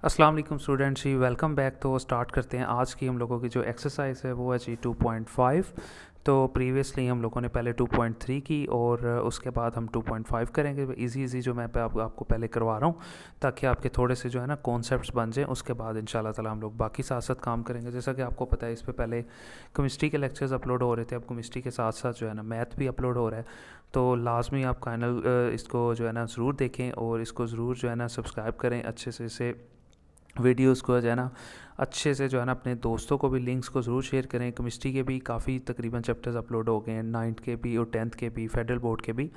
अस्सलाम वालेकुम स्टूडेंट्स जी, welcome back. तो स्टार्ट करते हैं। आज की हम लोगों की जो एक्सरसाइज है वो है जी 2.5। तो प्रीवियसली हम लोगों ने पहले 2.3 की और उसके बाद हम 2.5 करेंगे। इजी जो मैं आपको पहले करवा रहा हूँ ताकि आपके थोड़े से जो है ना कॉन्सेप्ट्स बन जाएँ। उसके बाद इंशाल्लाह ताला हम लोग बाकी साथ साथ काम करेंगे। जैसा कि आपको पता है, इस पे पहले केमिस्ट्री के लेक्चर्स अपलोड हो रहे थे, अब केमिस्ट्री के साथ साथ जो है ना मैथ भी अपलोड हो रहा है। तो लाजमी आप काइनल इसको जो है ना ज़रूर देखें और इसको ज़रूर जो है ना सब्सक्राइब करें अच्छे से। इसे वीडियोस को जो है ना अच्छे से जो है ना अपने दोस्तों को भी लिंक्स को ज़रूर शेयर करें। केमिस्ट्री के भी काफ़ी तकरीबन चैप्टर्स अपलोड हो गए हैं, 9th के भी और 10th के भी, फेडरल बोर्ड के भी।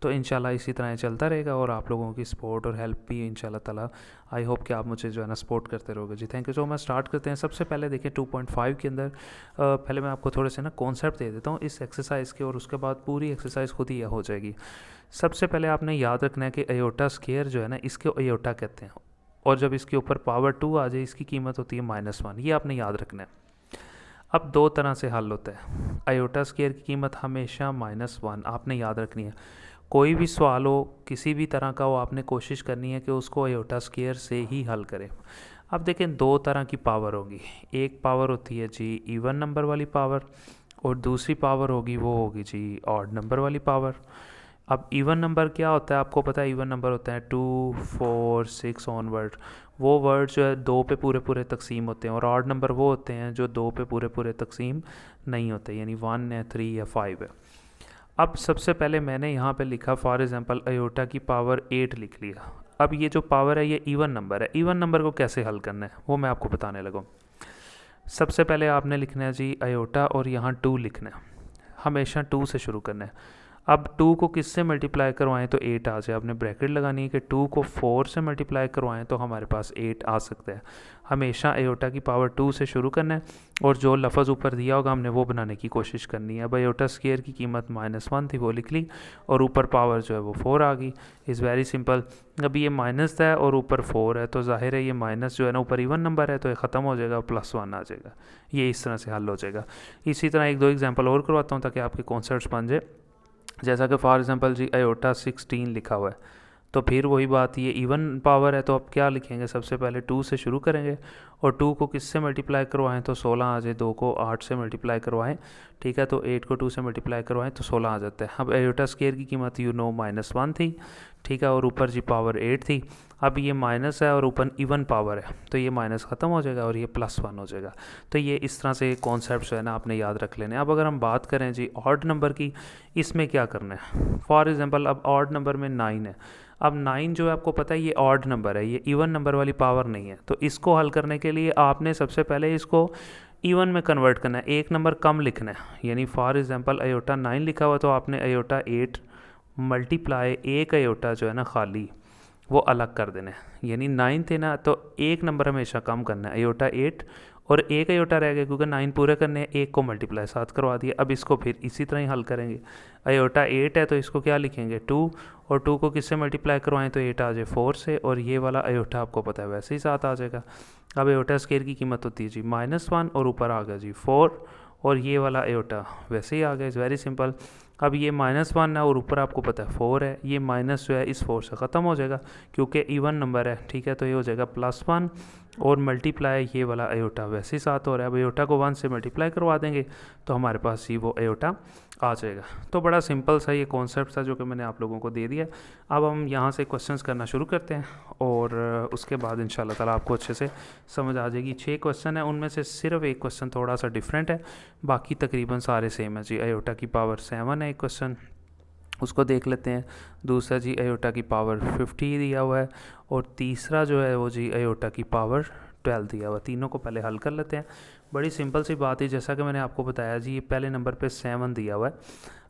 तो इंशाल्लाह इसी तरह चलता रहेगा और आप लोगों की सपोर्ट और हेल्प भी इंशाल्लाह ताला आई होप कि आप मुझे जो है ना सपोर्ट करते रहोगे जी। Thank you so much. Start करते हैं। सबसे पहले देखिए 2.5 के अंदर पहले मैं आपको थोड़े से ना कॉन्सेप्ट दे देता हूँ इस एक्सरसाइज के और उसके बाद पूरी एक्सरसाइज खुद ही हो जाएगी। सबसे पहले आपने याद रखना है कि अयोटा स्केयर जो है ना, इसके अयोटा कहते हैं और जब इसके ऊपर पावर 2 आ जाए इसकी कीमत होती है -1। ये आपने याद रखना है। अब दो तरह से हल होता है। अयोटा स्केयर की कीमत हमेशा -1 आपने याद रखनी है। कोई भी सवाल हो किसी भी तरह का हो, आपने कोशिश करनी है कि उसको अयोटा स्केयर से ही हल करें। अब देखें, दो तरह की पावर होगी। एक पावर होती है जी इवन नंबर वाली पावर और दूसरी पावर होगी वो होगी जी ऑड नंबर वाली पावर। अब इवन नंबर क्या होता है आपको पता है? इवन नंबर होता है 2, 4, 6 ऑनवर्ड। वो वर्ड जो है दो पे पूरे पूरे तकसीम होते हैं और ऑड नंबर वो होते हैं जो दो पे पूरे पूरे तकसीम नहीं होते, यानी 1 है, 3 या 5 है। अब सबसे पहले मैंने यहाँ पे लिखा फॉर एग्जांपल अयोटा की पावर 8 लिख लिया। अब ये जो पावर है ये इवन नंबर है। इवन नंबर को कैसे हल करना है वो मैं आपको बताने लगा। सबसे पहले आपने लिखना है जी अयोटा और यहाँ 2 लिखना है। हमेशा 2 से शुरू करना है। अब 2 को किससे मल्टीप्लाई करवाएं तो 8 आ जाए। आपने ब्रैकेट लगानी है कि 2 को 4 से मल्टीप्लाई करवाएं तो हमारे पास 8 आ सकता है। हमेशा अयोटा की पावर 2 से शुरू करना है और जो लफ्ज़ ऊपर दिया होगा हमने वो बनाने की कोशिश करनी है। अब अयोटा स्केयर की कीमत -1 थी, वो लिख ली और ऊपर पावर जो है वो 4 आ गई। Is very simple. अब ये माइनस है और ऊपर 4 है तो जाहिर है ये माइनस जो है ना ऊपर इवन नंबर है तो ये ख़त्म हो जाएगा, +1 आ जाएगा। ये इस तरह से हल हो जाएगा। इसी तरह एक दो एग्जाम्पल और करवाता हूँ ताकि आपके कॉन्सेप्ट्स बन जाए। जैसा कि फॉर एग्जांपल जी अयोटा 16 लिखा हुआ है तो फिर वही बात, ये इवन पावर है तो अब क्या लिखेंगे? सबसे पहले 2 से शुरू करेंगे और 2 को किससे मल्टीप्लाई करवाएं तो 16 आ जाए। 2 को 8 से मल्टीप्लाई करवाएं, ठीक है, तो 8 को 2 से मल्टीप्लाई करवाएं तो 16 आ जाता है। अब अयोटा स्केयर की कीमत -1 थी, ठीक है, और ऊपर जी पावर 8 थी। अब ये माइनस है और ऊपर इवन पावर है तो ये माइनस ख़त्म हो जाएगा और ये +1 हो जाएगा। तो ये इस तरह से कॉन्सेप्ट जो है ना आपने याद रख लेने। अब अगर हम बात करें जी ऑड नंबर की, इसमें क्या करना है? फॉर एग्जांपल अब ऑड नंबर में 9 है। अब 9 जो है आपको पता है ये ऑड नंबर है, ये इवन नंबर वाली पावर नहीं है। तो इसको हल करने के लिए आपने सबसे पहले इसको इवन में कन्वर्ट करना है, एक नंबर कम लिखना है। यानी फॉर एग्जांपल अयोटा 9 लिखा हुआ तो आपने अयोटा 8 मल्टीप्लाई एक अयोटा जो है ना खाली वो अलग कर देना है। यानी 9 थे ना तो एक नंबर हमेशा कम करना है, अयोटा 8 और एक अयोटा रह गया क्योंकि 9 पूरे करने हैं, एक को मल्टीप्लाई 7 करवा दिया। अब इसको फिर इसी तरह ही हल करेंगे। अयोटा 8 है तो इसको क्या लिखेंगे 2 और 2 को किससे मल्टीप्लाई करवाएं तो 8 आ जाए 4 से और ये वाला अयोटा आपको पता है वैसे ही 7 आ जाएगा। अब अयोटा स्केयर की कीमत होती है जी -1 और ऊपर आ गया जी 4 और ये वाला अयोटा वैसे ही आ गया। Is very simple. अब ये -1 है और ऊपर आपको पता है 4 है, ये माइनस जो है इस 4 से ख़त्म हो जाएगा क्योंकि इवन नंबर है, ठीक है, तो ये हो जाएगा +1 और मल्टीप्लाई ये वाला अयोटा वैसे ही 7 हो रहा है। अब अयोटा को 1 से मल्टीप्लाई करवा देंगे तो हमारे पास ही वो अयोटा आ जाएगा। तो बड़ा सिंपल सा ये कॉन्सेप्ट था जो कि मैंने आप लोगों को दे दिया। अब हम यहाँ से क्वेश्चंस करना शुरू करते हैं और उसके बाद इंशाल्लाह ताला आपको अच्छे से समझ आ जाएगी। 6 क्वेश्चन है, उनमें से सिर्फ एक क्वेश्चन थोड़ा सा डिफरेंट है, बाकी तकरीबन सारे सेम है जी। अयोटा की पावर 7 है एक क्वेश्चन, उसको देख लेते हैं। दूसरा जी अयोटा की पावर 50 दिया हुआ है और तीसरा जो है वो जी अयोटा की पावर 12 दिया हुआ है। तीनों को पहले हल कर लेते हैं। बड़ी सिंपल सी बात है, जैसा कि मैंने आपको बताया जी, ये पहले नंबर पे 7 दिया हुआ है।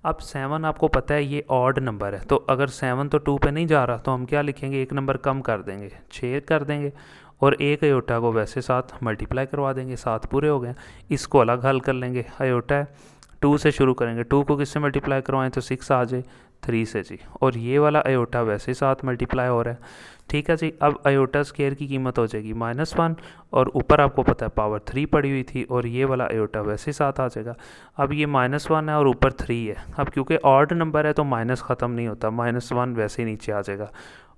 अब 7 आपको पता है ये ऑड नंबर है तो अगर 7 तो 2 पे नहीं जा रहा तो हम क्या लिखेंगे? एक नंबर कम कर देंगे, 6 कर देंगे और एक अयोटा को वैसे 7 मल्टीप्लाई करवा देंगे, 7 पूरे हो गए। इसको अलग हल कर लेंगे। अयोटा है 2 से शुरू करेंगे, 2 को किससे मल्टीप्लाई करवाएं तो 6 आ जाए 3 से जी, और ये वाला अयोटा वैसे 7 मल्टीप्लाई हो रहा है, ठीक है जी। अब अयोटा स्केयर की कीमत हो जाएगी -1 और ऊपर आपको पता है पावर 3 पड़ी हुई थी और ये वाला अयोटा वैसे 7 आ जाएगा। अब ये -1 है और ऊपर 3 है। अब क्योंकि ऑड नंबर है तो माइनस ख़त्म नहीं होता, -1 वैसे ही नीचे आ जाएगा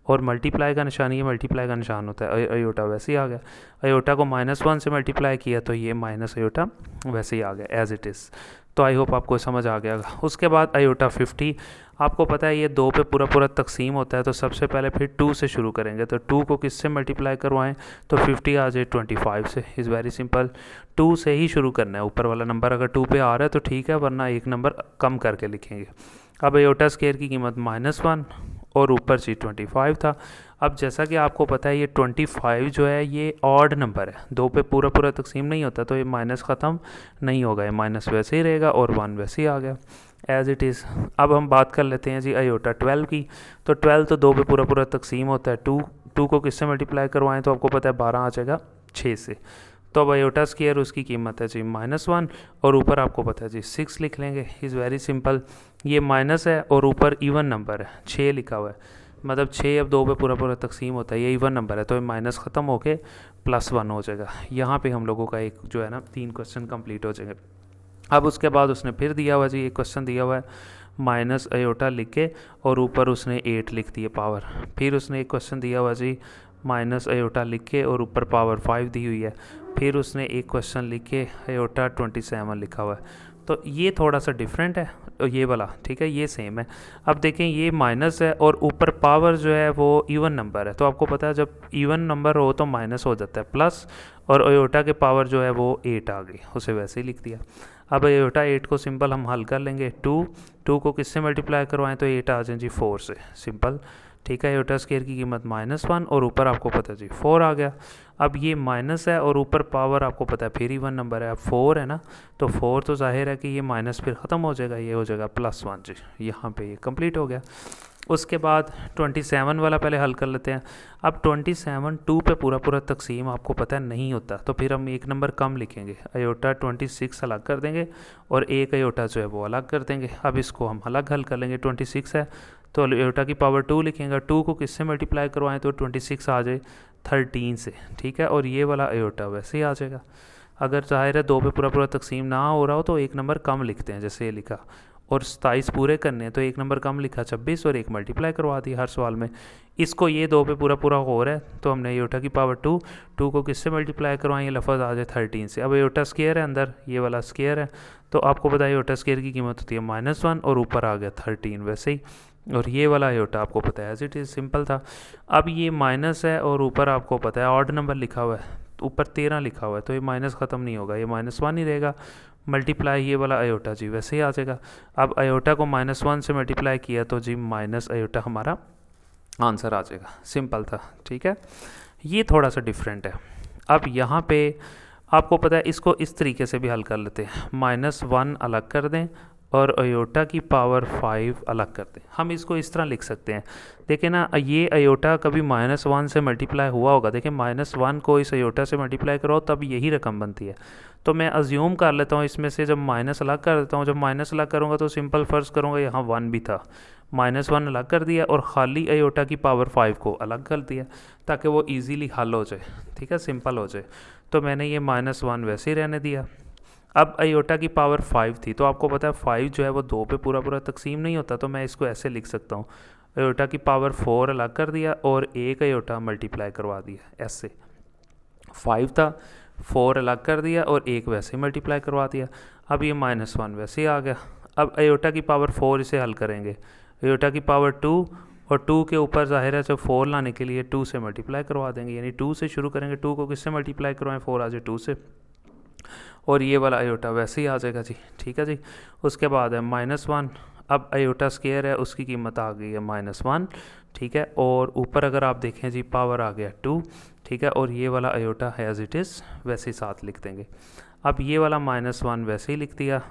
और मल्टीप्लाई का निशान, ये मल्टीप्लाई का निशान होता है, अयोटा वैसे ही आ गया। अयोटा को -1 से मल्टीप्लाई किया तो ये माइनस अयोटा वैसे ही आ गया एज इट इज़। तो आई होप आपको समझ आ गया। उसके बाद अयोटा 50, आपको पता है ये 2 पे पूरा पूरा तकसीम होता है, तो सबसे पहले फिर 2 से शुरू करेंगे। तो 2 को किससे मल्टीप्लाई करवाएं, तो 50 आ जाए 25 से। इज़ वेरी सिंपल, 2 से ही शुरू करना है। ऊपर वाला नंबर अगर 2 पे आ रहा है तो ठीक है, वरना एक नंबर कम करके लिखेंगे। अब अयोटा स्क्वायर की कीमत -1 और ऊपर जी 25 था। अब जैसा कि आपको पता है ये 25 जो है ये ऑड नंबर है, 2 पे पूरा पूरा तकसीम नहीं होता, तो ये माइनस ख़त्म नहीं होगा, ये माइनस वैसे ही रहेगा और 1 वैसे ही आ गया एज़ इट इज़। अब हम बात कर लेते हैं जी अयोटा 12 की। तो 12 तो 2 पे पूरा पूरा तकसीम होता है, 2 को किससे मल्टीप्लाई करवाएं, तो आपको पता है 12 आ जाएगा 6 से। तो अब अयोटा स्क्वायर उसकी कीमत है जी -1 और ऊपर आपको पता है जी 6 लिख लेंगे। इज़ वेरी सिंपल, ये माइनस है और ऊपर इवन नंबर है 6 लिखा हुआ है, मतलब 6 अब 2 पे पूरा पूरा तकसीम होता है, ये इवन नंबर है, तो ये माइनस ख़त्म होके +1 हो जाएगा। यहाँ पे हम लोगों का एक जो है ना 3 क्वेश्चन कंप्लीट हो जाएंगे। अब उसके बाद उसने फिर दिया हुआ जी एक क्वेश्चन दिया हुआ है माइनस अयोटा लिख के और ऊपर उसने 8 लिख दिए पावर। फिर उसने एक क्वेश्चन दिया हुआ जी माइनस अयोटा लिख के और ऊपर पावर 5 दी हुई है। फिर उसने एक क्वेश्चन लिख के अयोटा 27 लिखा हुआ है। तो ये थोड़ा सा डिफरेंट है, ये वाला ठीक है, ये सेम है। अब देखें ये माइनस है और ऊपर पावर जो है वो इवन नंबर है, तो आपको पता है जब इवन नंबर हो तो माइनस हो जाता है प्लस, और अयोटा के पावर जो है वो 8 आ गई, उसे वैसे ही लिख दिया। अब अयोटा 8 को सिंपल हम हल कर लेंगे, 2 को किससे मल्टीप्लाई करवाएं तो 8 आ जाए जी 4 से, सिंपल ठीक है। अयोटा स्क्वायर की कीमत -1 और ऊपर आपको पता है जी 4 आ गया। अब ये माइनस है और ऊपर पावर आपको पता है फिर इवन नंबर है, अब 4 है ना, तो 4 तो जाहिर है कि ये माइनस फिर ख़त्म हो जाएगा, ये हो जाएगा +1 जी। यहाँ पे ये कंप्लीट हो गया। उसके बाद 27 वाला पहले हल कर लेते हैं। अब 27 2 पे पूरा पूरा तकसीम आपको पता है नहीं होता, तो फिर हम एक नंबर कम लिखेंगे, अयोटा 26 अलग कर देंगे और एक अयोटा जो है वो अलग कर देंगे। अब इसको हम अलग हल कर लेंगे, 26 है तो अयोटा की पावर 2 लिखेंगे, 2 को किससे मल्टीप्लाई करवाएं तो 26 आ जाए 13 से, ठीक है। और ये वाला अयोटा वैसे ही आ जाएगा। अगर जाहिर है 2 पे पूरा पूरा तकसीम ना हो रहा हो तो एक नंबर कम लिखते हैं, जैसे ये लिखा, और 27 पूरे करने हैं तो एक नंबर कम लिखा 26 और एक मल्टीप्लाई करवा दी हर सवाल में। इसको ये 2 पे पूरा पूरा हो रहा है तो हमने अयोटा की पावर 2 को किससे मल्टीप्लाई करवाएं, ये लफ्ज़ आ जाए 13 से। अब अयोटा स्क्वायर है अंदर, ये वाला स्क्वायर है, तो आपको पता है अयोटा स्क्वायर की कीमत होती है -1 और ऊपर आ गया 13 वैसे ही। और ये वाला अयोटा आपको पता है एज इट इज़, सिंपल था। अब ये माइनस है और ऊपर आपको पता है ऑड नंबर लिखा हुआ है, ऊपर 13 लिखा हुआ है, तो ये माइनस ख़त्म नहीं होगा, ये -1 ही रहेगा। मल्टीप्लाई ये वाला अयोटा जी वैसे ही आ जाएगा। अब अयोटा को -1 से मल्टीप्लाई किया तो जी माइनस अयोटा हमारा आंसर आ जाएगा, सिंपल था, ठीक है। ये थोड़ा सा डिफरेंट है। अब यहाँ पे आपको पता है इसको इस तरीके से भी हल कर लेते हैं, -1 अलग कर दें और अयोटा की पावर 5 अलग कर दें। हम इसको इस तरह लिख सकते हैं, देखिए ना, ये अयोटा कभी -1 से मल्टीप्लाई हुआ होगा, देखिए -1 को इस अयोटा से मल्टीप्लाई करो तब यही रकम बनती है। तो मैं अज्यूम कर लेता हूँ इसमें से जब माइनस अलग कर देता हूँ, जब माइनस अलग करूँगा तो सिंपल फ़र्ज़ करूँगा यहाँ 1 भी था, -1 अलग कर दिया और ख़ाली अयोटा की पावर 5 को अलग कर दिया ताकि वो ईज़िली हल हो जाए, ठीक है, सिंपल हो जाए। तो मैंने ये -1 वैसे ही रहने दिया। अब अयोटा की पावर 5 थी, तो आपको पता है 5 जो है वो 2 पे पूरा पूरा तकसीम नहीं होता, तो मैं इसको ऐसे लिख सकता हूँ, अयोटा की पावर 4 अलग कर दिया और एक अयोटा मल्टीप्लाई करवा दिया, ऐसे 5 था 4 अलग कर दिया और एक वैसे मल्टीप्लाई करवा दिया। अब ये -1 वैसे ही आ गया। अब अयोटा की पावर 4 इसे हल करेंगे, अयोटा की पावर 2 और 2 के ऊपर जाहिर है जब 4 लाने के लिए 2 से मल्टीप्लाई करवा देंगे, यानी 2 से शुरू करेंगे, 2 को किससे मल्टीप्लाई करवाएं, 4 आ जाए 2 से, और ये वाला अयोटा वैसे ही आ जाएगा जी, ठीक है जी। उसके बाद है -1, अब अयोटा स्क्वायर है उसकी कीमत आ गई है -1, ठीक है। और ऊपर अगर आप देखें जी पावर आ गया 2, ठीक है, और ये वाला अयोटा है एज इट इज़ वैसे ही साथ लिख देंगे। अब ये वाला -1 वैसे ही लिख दिया,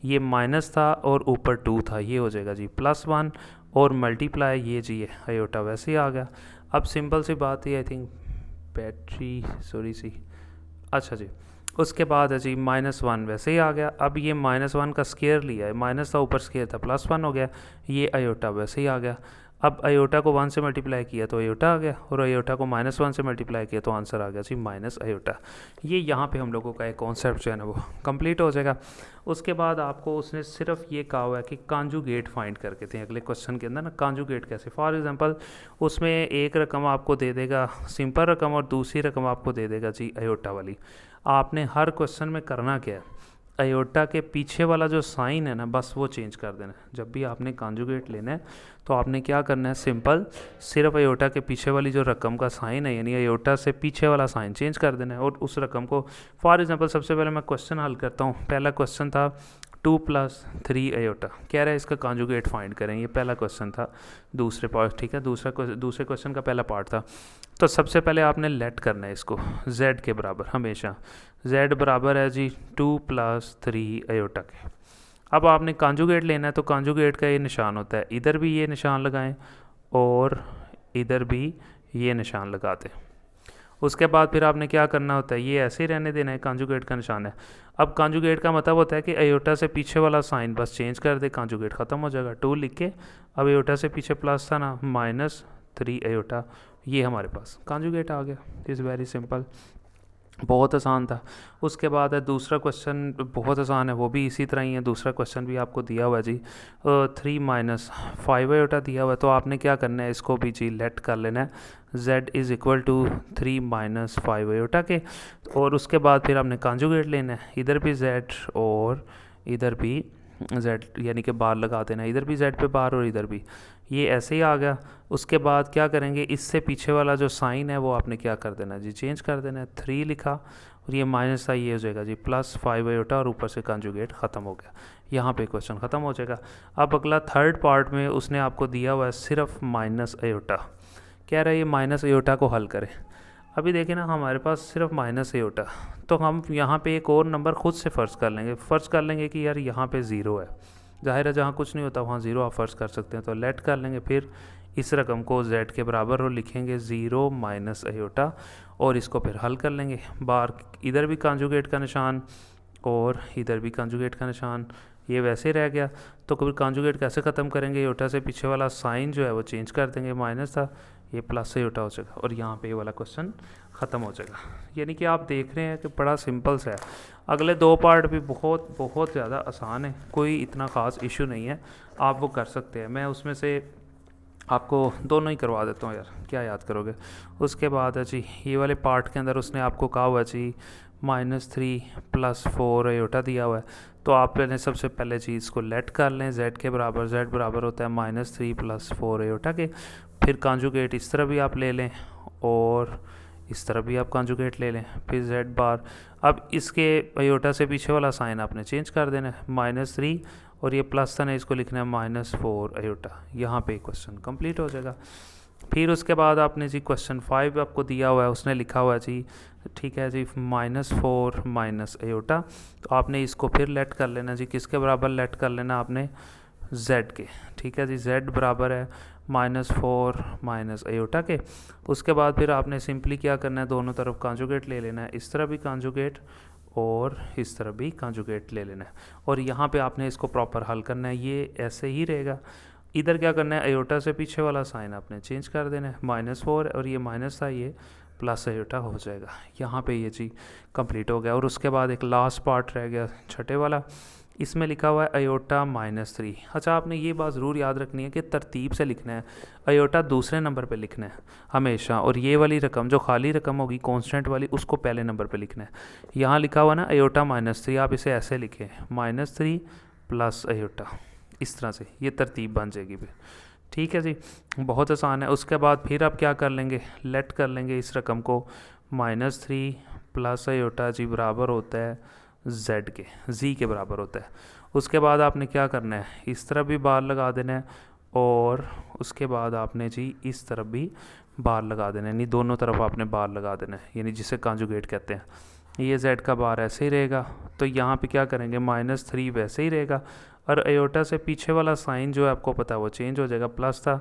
ये माइनस था और ऊपर 2 था, ये हो जाएगा जी +1 और मल्टीप्लाई ये जी है अयोटा वैसे ही आ गया। अब सिंपल सी बात है, आई थिंक बैटरी सी, अच्छा जी। उसके बाद है जी -1 वैसे ही आ गया। अब ये -1 का स्क्वायर लिया है, माइनस था ऊपर स्क्वायर था, +1 हो गया, ये अयोटा वैसे ही आ गया। अब अयोटा को 1 से मल्टीप्लाई किया तो अयोटा आ गया, और अयोटा को -1 से मल्टीप्लाई किया तो आंसर आ गया जी माइनस अयोटा। ये यहाँ पे हम लोगों का एक कॉन्सेप्ट जो है ना वो कंप्लीट हो जाएगा। उसके बाद आपको उसने सिर्फ ये कहा हुआ है कि कांजुगेट फाइंड करके थे अगले क्वेश्चन के अंदर ना, कांजुगेट कैसे। फॉर एग्जांपल उसमें एक रकम आपको दे देगा सिंपल रकम और दूसरी रकम आपको दे देगा जी अयोटा वाली। आपने हर क्वेश्चन में करना क्या है, अयोटा के पीछे वाला जो साइन है ना बस वो चेंज कर देना है। जब भी आपने कांजुगेट लेना है तो आपने क्या करना है, सिंपल सिर्फ अयोटा के पीछे वाली जो रकम का साइन है यानी अयोटा से पीछे वाला साइन चेंज कर देना है और उस रकम को, फॉर एग्जांपल सबसे पहले मैं क्वेश्चन हल करता हूँ। पहला क्वेश्चन था 2 + 3 अयोटा, कह रहा है इसका कांजुगेट फाइंड करें। ये पहला क्वेश्चन था दूसरे पार्ट, ठीक है, दूसरे क्वेश्चन का पहला पार्ट था। तो सबसे पहले आपने लेट करना है इसको z के बराबर, हमेशा z बराबर है जी 2 + 3 अयोटा के। अब आपने कांजुगेट लेना है तो कांजुगेट का ये निशान होता है, इधर भी ये निशान लगाएं और इधर भी ये निशान लगा दें। उसके बाद फिर आपने क्या करना होता है, ये ऐसे ही रहने देना है, कांजुगेट का निशान है। अब कांजुगेट का मतलब होता है कि अयोटा से पीछे वाला साइन बस चेंज कर दे, कांजुगेट ख़त्म हो जाएगा। 2 लिख के, अब अयोटा से पीछे प्लस था ना, -3 अयोटा, ये हमारे पास कांजुगेट आ गया। इज़ वेरी सिंपल, बहुत आसान था। उसके बाद है दूसरा क्वेश्चन, बहुत आसान है, वो भी इसी तरह ही है। दूसरा क्वेश्चन भी आपको दिया हुआ है जी 3 - 5 अयोटा दिया हुआ है। तो आपने क्या करना है, इसको भी जी लेट कर लेना है z = 3 - 5 अयोटा के। और उसके बाद फिर आपने कांजुगेट लेना है, इधर भी z और इधर भी z, यानी कि बार लगा देना है, इधर भी z पे बार और इधर भी, ये ऐसे ही आ गया। उसके बाद क्या करेंगे, इससे पीछे वाला जो साइन है वो आपने क्या कर देना जी, चेंज कर देना है। 3 लिखा और ये माइनस था, ये हो जाएगा जी +5 अयोटा और ऊपर से कांजुगेट ख़त्म हो गया। यहाँ पे क्वेश्चन ख़त्म हो जाएगा। अब अगला थर्ड पार्ट में उसने आपको दिया हुआ है सिर्फ माइनस अयोटा, कह रहा है ये माइनस अयोटा को हल करें। अभी देखें ना, हमारे पास सिर्फ माइनस अयोटा, तो हम यहाँ पे एक और नंबर खुद से फ़र्ज़ कर लेंगे कि यार यहाँ पे ज़ीरो है। जाहिर है जहाँ कुछ नहीं होता वहाँ ज़ीरो आप फ़र्ज़ कर सकते हैं, तो लेट कर लेंगे। फिर इस रकम को z के बराबर और लिखेंगे 0 - अयोटा और इसको फिर हल कर लेंगे। बार इधर भी कांजुगेट का निशान और इधर भी कांजुगेट का निशान, ये वैसे रह गया। तो कभी कांजुगेट कैसे ख़त्म करेंगे, अयोटा से पीछे वाला साइन जो है वो चेंज कर देंगे, माइनस था ये प्लस अयोटा हो जाएगा और यहाँ पे ये वाला क्वेश्चन ख़त्म हो जाएगा। यानी कि आप देख रहे हैं कि बड़ा सिंपल सा है। अगले 2 पार्ट भी बहुत ज़्यादा आसान है, कोई इतना ख़ास इशू नहीं है, आप वो कर सकते हैं। मैं उसमें से आपको दोनों ही करवा देता हूँ यार, क्या याद करोगे। उसके बाद है जी ये वाले पार्ट के अंदर उसने आपको कहा हुआ जी -3 + 4 अयोटा दिया हुआ है। तो आप पहले सबसे पहले जी इसको लेट कर लें z के बराबर, z बराबर होता है -3 + 4 अयोटा के। फिर कांजुगेट इस तरह भी आप ले लें और इस तरह भी आप कांजुगेट ले लें, फिर z बार। अब इसके अयोटा से पीछे वाला साइन आपने चेंज कर देना है, -3 और ये प्लस था ना, इसको लिखना है -4 अयोटा। यहाँ पे क्वेश्चन कंप्लीट हो जाएगा। फिर उसके बाद आपने जी क्वेश्चन 5 आपको दिया हुआ है, उसने लिखा हुआ है जी, ठीक है जी, -4 - अयोटा। तो आपने इसको फिर लेट कर लेना जी, किसके बराबर लेट कर लेना आपने, z के, ठीक है जी, z बराबर है -4 - अयोटा के। उसके बाद फिर आपने सिंपली क्या करना है, दोनों तरफ कांजुगेट ले लेना है, इस तरह भी कांजुगेट और इस तरह भी कांजुगेट ले लेना है और यहाँ पे आपने इसको प्रॉपर हल करना है। ये ऐसे ही रहेगा। इधर क्या करना है, अयोटा से पीछे वाला साइन आपने चेंज कर देना है, -4 और ये माइनस था, ये प्लस अयोटा हो जाएगा। यहाँ पे ये जी कंप्लीट हो गया। और उसके बाद एक लास्ट पार्ट रह गया छठे वाला, इसमें लिखा हुआ है अयोटा -3। अच्छा, आपने ये बात ज़रूर याद रखनी है कि तरतीब से लिखना है, अयोटा दूसरे नंबर पे लिखना है हमेशा, और ये वाली रकम जो खाली रकम होगी कांस्टेंट वाली उसको पहले नंबर पे लिखना है। यहाँ लिखा हुआ ना अयोटा -3, आप इसे ऐसे लिखें -3 + अयोटा, इस तरह से ये तरतीब बन जाएगी फिर, ठीक है जी, बहुत आसान है। उसके बाद फिर आप क्या कर लेंगे, लेट कर लेंगे इस रकम को, -3 + अयोटा जी बराबर होता है z के, z के बराबर होता है। उसके बाद आपने क्या करना है, इस तरफ भी बार लगा देना है और उसके बाद आपने जी इस तरफ भी बार लगा देना है, यानी दोनों तरफ आपने बार लगा देना है, यानी जिसे कांजुगेट कहते हैं। ये z का बार ऐसे ही रहेगा, तो यहाँ पे क्या करेंगे, -3 वैसे ही रहेगा और अयोटा से पीछे वाला साइन जो है आपको पता है वो चेंज हो जाएगा, प्लस था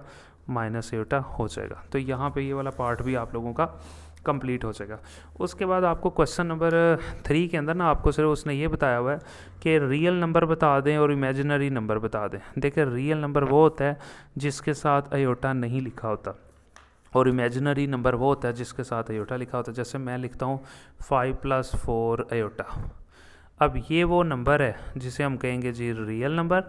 माइनस अयोटा हो जाएगा। तो यहाँ पे ये वाला पार्ट भी आप लोगों का कंप्लीट हो जाएगा। उसके बाद आपको क्वेश्चन नंबर 3 के अंदर ना आपको सिर्फ उसने ये बताया हुआ है कि रियल नंबर बता दें और इमेजिनरी नंबर बता दें। देखिए रियल नंबर वो होता है जिसके साथ आयोटा नहीं लिखा होता, और इमेजिनरी नंबर वो होता है जिसके साथ आयोटा लिखा होता है। जैसे मैं लिखता हूँ 5 + 4 आयोटा। अब ये वो नंबर है जिसे हम कहेंगे जी रियल नंबर,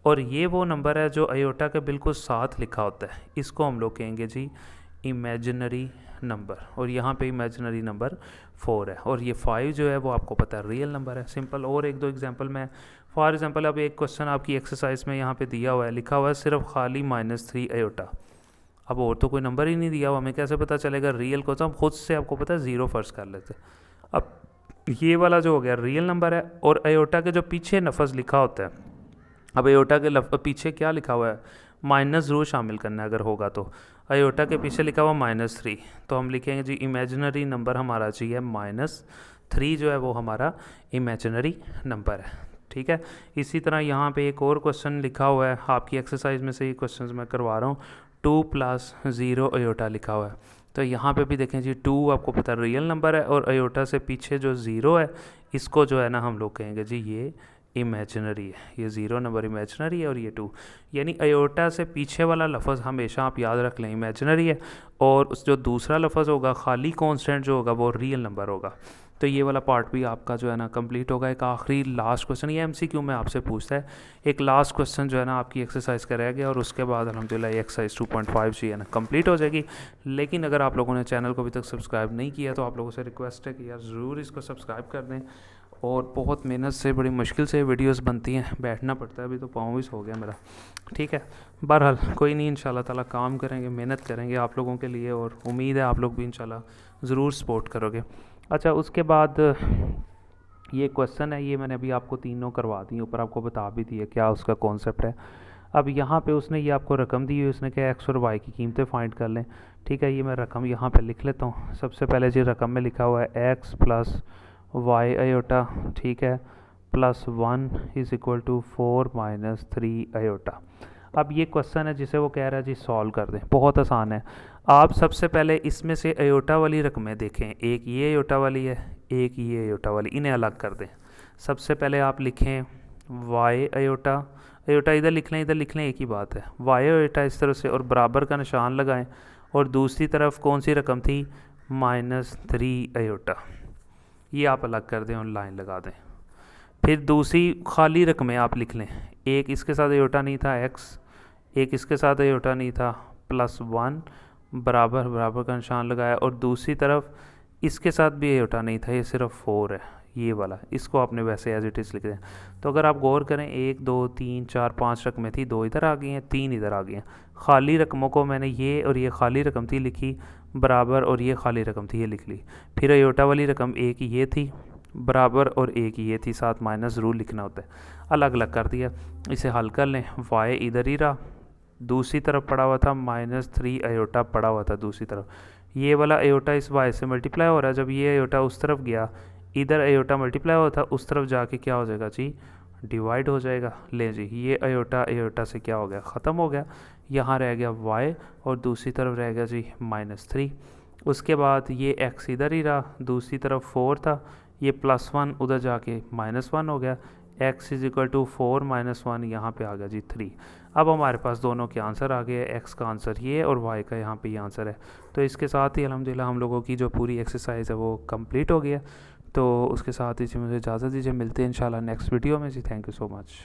और ये वो नंबर है जो आयोटा के बिल्कुल साथ लिखा होता है, इसको हम लोग कहेंगे जी इमेजिनरी नंबर। और यहाँ पे इमेजिनरी नंबर 4 है, और ये 5 जो है वो आपको पता है रियल नंबर है। सिंपल। और एक दो एग्जांपल में, फॉर एग्जांपल अब एक क्वेश्चन आपकी एक्सरसाइज में यहाँ पे दिया हुआ है, लिखा हुआ है सिर्फ खाली -3 आयोटा। अब और तो कोई नंबर ही नहीं दिया हुआ, हमें कैसे पता चलेगा रियल को? तो हम खुद से आपको पता है ज़ीरो फर्स्ट कर लेते। अब ये वाला जो हो गया रियल नंबर है, और आयोटा के जो पीछे लफ्ज़ लिखा होता है, अब आयोटा के पीछे क्या लिखा हुआ है? माइनस ज़रूर शामिल करना है अगर होगा तो। आयोटा के पीछे लिखा हुआ -3, तो हम लिखेंगे जी इमेजिनरी नंबर हमारा जी है -3 जो है वो हमारा इमेजिनरी नंबर है। ठीक है। इसी तरह यहाँ पे एक और क्वेश्चन लिखा हुआ है, आपकी एक्सरसाइज में से ही क्वेश्चन मैं करवा रहा हूँ। 2 + 0 आयोटा लिखा हुआ है, तो यहाँ पे भी देखें जी 2 आपको पता है रियल नंबर है, और आयोटा से पीछे जो 0 है इसको जो है ना हम लोग कहेंगे जी ये इमेजिनरी है। ये 0 नंबर इमेजिनरी है और ये 2, यानी आयोटा से पीछे वाला लफ्ज़ हमेशा आप याद रख लें इमेजिनरी है, और उस जो दूसरा लफ्ज़ होगा खाली कांस्टेंट जो होगा वो रियल नंबर होगा। तो ये वाला पार्ट भी आपका जो है ना कंप्लीट होगा। एक आखिरी लास्ट क्वेश्चन, ये एमसीक्यू में आपसे पूछता है, एक लास्ट क्वेश्चन जो है ना आपकी एक्सरसाइज का रह गया, और उसके बाद अल्हम्दुलिल्लाह ये एक्सरसाइज 2.5 जो है ना कंप्लीट हो जाएगी। लेकिन अगर आप लोगों ने चैनल को अभी तक सब्सक्राइब नहीं किया तो आप लोगों से रिक्वेस्ट है कि यार ज़रूर इसको सब्सक्राइब कर दें। और बहुत मेहनत से, बड़ी मुश्किल से वीडियोस बनती हैं, बैठना पड़ता है, अभी तो पाँव भी सो गया मेरा। ठीक है, बहरहाल कोई नहीं, इंशाल्लाह ताला काम करेंगे, मेहनत करेंगे आप लोगों के लिए, और उम्मीद है आप लोग भी इंशाल्लाह ज़रूर सपोर्ट करोगे। अच्छा, उसके बाद ये क्वेश्चन है, ये मैंने अभी आपको तीनों करवा दी, ऊपर आपको बता भी दिया क्या उसका कॉन्सेप्ट है। अब यहाँ पे उसने ये आपको रकम दी हुई, उसने क्या एक्स और वाई की कीमतें फाइंड कर लें। ठीक है, ये मैं रकम यहाँ पे लिख लेता हूँ। सबसे पहले जी रकम में लिखा हुआ है एक्स + वाई आयोटा, ठीक है, +1 = 4 - 3 आयोटा। अब ये क्वेश्चन है जिसे वो कह रहा है जी सॉल्व कर दें। बहुत आसान है। आप सबसे पहले इसमें से आयोटा वाली रकमें देखें, एक ये आयोटा वाली है, एक ये आयोटा वाली, इन्हें अलग कर दें। सबसे पहले आप लिखें वाई आयोटा, आयोटा इधर लिख लें, इधर लिख लें, एक ही बात है। वाई आयोटा इस तरह से, और बराबर का निशान लगाएं, और दूसरी तरफ कौन सी रकम थी? -3 आयोटा, ये आप अलग कर दें और लाइन लगा दें। फिर दूसरी खाली रकमें आप लिख लें, एक इसके साथ आयोटा नहीं था x, एक इसके साथ आयोटा नहीं था, +1 बराबर बराबर का निशान लगाया, और दूसरी तरफ इसके साथ भी आयोटा नहीं था, ये सिर्फ 4 है, ये वाला, इसको आपने वैसे एज इट इज़ लिख दें। तो अगर आप गौर करें 1 2 3 4 5 रकमें थी, 2 इधर आ गई हैं, 3 इधर आ गई हैं। खाली रकमों को मैंने ये और ये खाली रकम थी लिखी बराबर, और ये खाली रकम थी ये लिख ली। फिर आयोटा वाली रकम एक ये थी बराबर, और एक ये थी, साथ माइनस ज़रूर लिखना होता है, अलग अलग कर दिया। इसे हल कर लें, वाई इधर ही रहा, दूसरी तरफ पड़ा हुआ था -3 आयोटा पड़ा हुआ था दूसरी तरफ, ये वाला आयोटा इस वाई से मल्टीप्लाई हो रहा है, जब ये आयोटा उस तरफ गया, इधर आयोटा मल्टीप्लाई हुआ था, उस तरफ जाके क्या हो जाएगा जी? डिवाइड हो जाएगा। ले जी, ये आयोटा आयोटा से क्या हो गया? ख़त्म हो गया। यहाँ रह गया y, और दूसरी तरफ रह गया जी -3। उसके बाद ये x इधर ही रहा, दूसरी तरफ 4 था, ये +1 उधर जाके -1 हो गया। x = 4 - 1 यहाँ पे आ गया जी 3। अब हमारे पास दोनों के आंसर आ गए, x का आंसर ये और y का यहाँ पे ये आंसर है। तो इसके साथ ही अल्हम्दुलिल्लाह हम लोगों की जो पूरी एक्सरसाइज है वो कंप्लीट हो गया। तो उसके साथ ही जी मुझे इजाज़त दीजिए, मिलते हैं इंशाल्लाह नेक्स्ट वीडियो में जी। Thank you so much.